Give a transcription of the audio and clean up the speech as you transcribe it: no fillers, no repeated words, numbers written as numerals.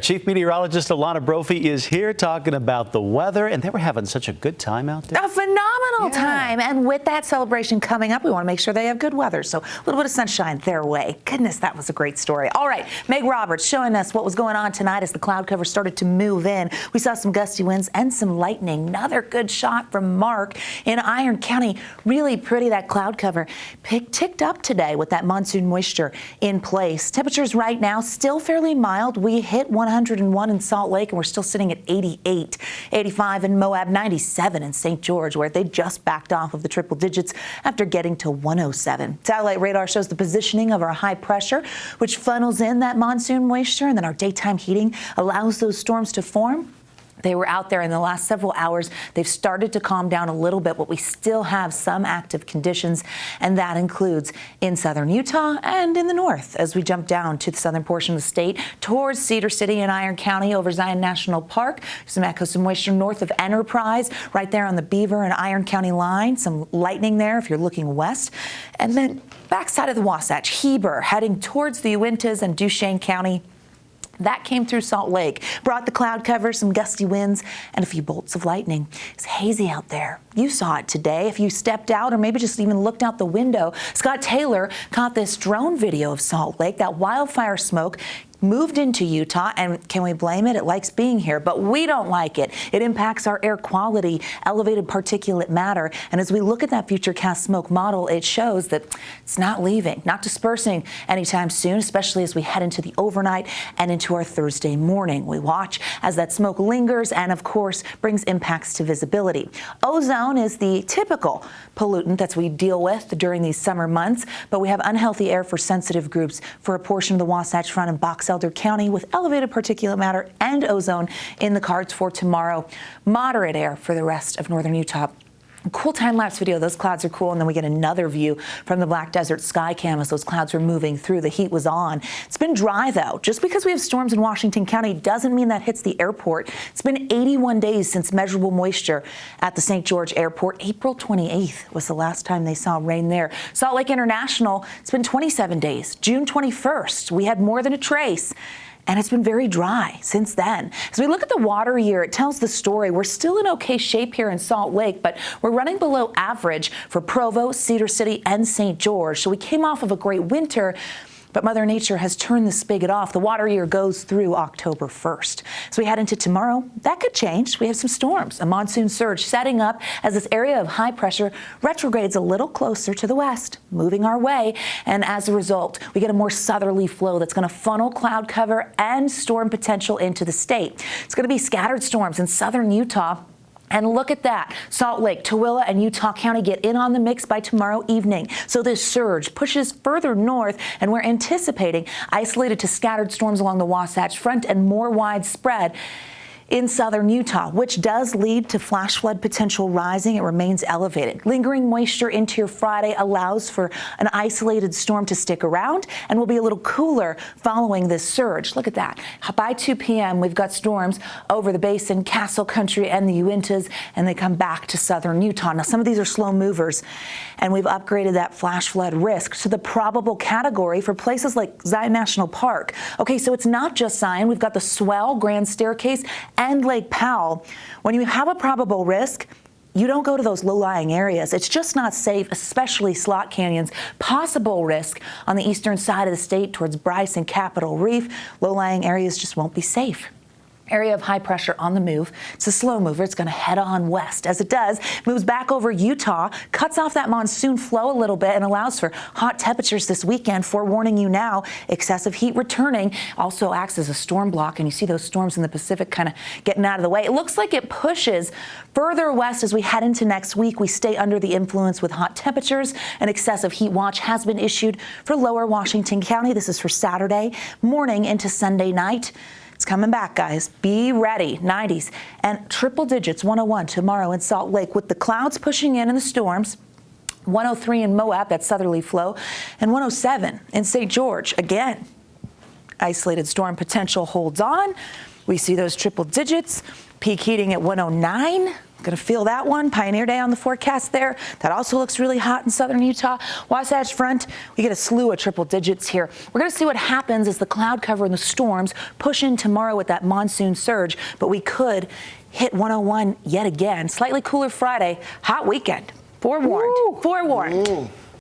Chief Meteorologist Alana Brophy is here talking about the weather, and they were having such a good time out there. A phenomenal time, and with that celebration coming up, we want to make sure they have good weather, so a little bit of sunshine their way. Goodness, that was a great story. All right, Meg Roberts showing us what was going on tonight as the cloud cover started to move in. We saw some gusty winds and some lightning. Another good shot from Mark in Iron County. Really pretty, that cloud cover ticked up today with that monsoon moisture in place. Temperatures right now still fairly mild. We hit 101 in Salt Lake, and we're still sitting at 88, 85 in Moab, 97 in St. George, where they just backed off of the triple digits after getting to 107. Satellite radar shows the positioning of our high pressure, which funnels in that monsoon moisture, and then our daytime heating allows those storms to form. They were out there in the last several hours. They've started to calm down a little bit, but we still have some active conditions, and that includes in southern Utah and in the north as we jump down to the southern portion of the state towards Cedar City and Iron County over Zion National Park. Some echoes of moisture north of Enterprise, right there on the Beaver and Iron County line. Some lightning there if you're looking west. And then backside of the Wasatch, Heber heading towards the Uintas and Duchesne County. That came through Salt Lake, brought the cloud cover, some gusty winds, and a few bolts of lightning. It's hazy out there. You saw it today. If you stepped out or maybe just even looked out the window, Scott Taylor caught this drone video of Salt Lake. That wildfire smoke moved into Utah, and can we blame it? It likes being here, but we don't like it. It impacts our air quality, elevated particulate matter, and as we look at that futurecast smoke model, it shows that it's not leaving, not dispersing anytime soon, especially as we head into the overnight and into our Thursday morning. We watch as that smoke lingers and, of course, brings impacts to visibility. Ozone is the typical pollutant that we deal with during these summer months, but we have unhealthy air for sensitive groups for a portion of the Wasatch Front and Box Elder County with elevated particulate matter and ozone in the cards for tomorrow. Moderate air for the rest of northern Utah. Cool time-lapse video. Those clouds are cool, and then we get another view from the Black Desert Sky Cam as those clouds were moving through. The heat was on. It's been dry, though. Just because we have storms in Washington County doesn't mean that hits the airport. It's been 81 days since measurable moisture at the St. George Airport. April 28th was the last time they saw rain there. Salt Lake International, it's been 27 days. June 21st, we had more than a trace. And it's been very dry since then. As we look at the water year, it tells the story. We're still in okay shape here in Salt Lake, but we're running below average for Provo, Cedar City, and St. George. So we came off of a great winter, but Mother Nature has turned the spigot off. The water year goes through October 1st. So we head into tomorrow. That could change. We have some storms, a monsoon surge setting up as this area of high pressure retrogrades a little closer to the west, moving our way. And as a result, we get a more southerly flow that's going to funnel cloud cover and storm potential into the state. It's going to be scattered storms in southern Utah. And look at that. Salt Lake, Tooele, and Utah County get in on the mix by tomorrow evening. So this surge pushes further north, and we're anticipating isolated to scattered storms along the Wasatch Front and more widespread in southern Utah, which does lead to flash flood potential rising. It remains elevated. Lingering moisture into your Friday allows for an isolated storm to stick around and will be a little cooler following this surge. Look at that. By 2 p.m., we've got storms over the Basin, Castle Country, and the Uintas, and they come back to southern Utah. Now, some of these are slow movers, and we've upgraded that flash flood risk to the probable category for places like Zion National Park. Okay, so it's not just Zion. We've got the Swell, Grand Staircase, and Lake Powell. When you have a probable risk, you don't go to those low-lying areas. It's just not safe, especially slot canyons. Possible risk on the eastern side of the state towards Bryce and Capitol Reef. Low-lying areas just won't be safe. Area of high pressure on the move. It's a slow mover. It's going to head on west. As it does, moves back over Utah, cuts off that monsoon flow a little bit, and allows for hot temperatures this weekend. Forewarning you now, excessive heat returning. Also acts as a storm block, and you see those storms in the Pacific kind of getting out of the way. It looks like it pushes further west as we head into next week. We stay under the influence with hot temperatures. An excessive heat watch has been issued for lower Washington County. This is for Saturday morning into Sunday night. It's coming back, guys. Be ready. 90s and triple digits, 101 tomorrow in Salt Lake with the clouds pushing in and the storms. 103 in Moab, that southerly flow, and 107 in St. George. Again, isolated storm potential holds on. We see those triple digits. Peak heating at 109. Going to feel that one. Pioneer Day on the forecast there. That also looks really hot in southern Utah. Wasatch Front, we get a slew of triple digits here. We're going to see what happens as the cloud cover and the storms push in tomorrow with that monsoon surge, but we could hit 101 yet again. Slightly cooler Friday, hot weekend. Forewarned. Forewarned.